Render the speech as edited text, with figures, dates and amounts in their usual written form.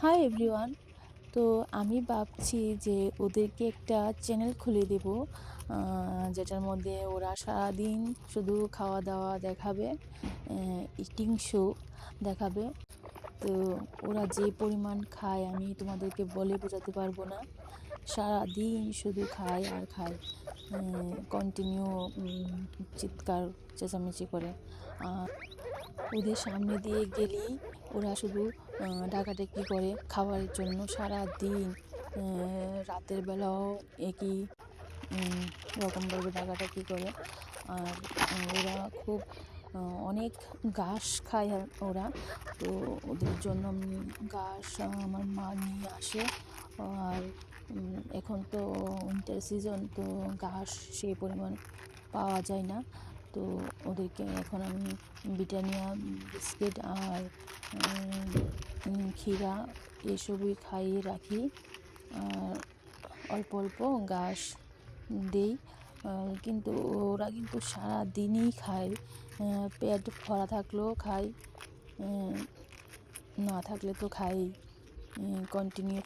Hi everyone. তো আমি ভাবছি যে ওদেরকে একটা চ্যানেল খুলে দেব, যেটার মধ্যে ওরা সারাদিন শুধু খাওয়া দাওয়া দেখাবে, ইটিং শো দেখাবে। তো ওরা যে পরিমাণ খায় আমি তোমাদেরকে বলে বোঝাতে পারবো না। সারাদিন শুধু খায় আর খায়, কন্টিনিউ চিৎকার চেঁচামেচি করে। ওদের সামনে দিয়ে গেলেই ওরা শুধু ডাকাডাকি করে খাবারের জন্য সারাদিন। রাতের বেলাও একই রকমভাবে ডাকাডাকি করে। আর ওরা খুব অনেক ঘাস খায় ওরা। তো ওদের জন্য আমি ঘাস আমার মা নিয়ে আসে। আর এখন তো উইন্টার সিজন, তো ঘাস সেই পরিমাণ পাওয়া যায় না। তো ওদেরকে এখন আমি ব্রিটানিয়া বিস্কিট আর ক্ষীরা এসবই খাইয়ে রাখি। আর অল্প অল্প ঘাস দেই। কিন্তু ওরা কিন্তু সারাদিনই খায়, পেট ভরা থাকলেও খায়, না থাকলে তো খাই, কন্টিনিউ।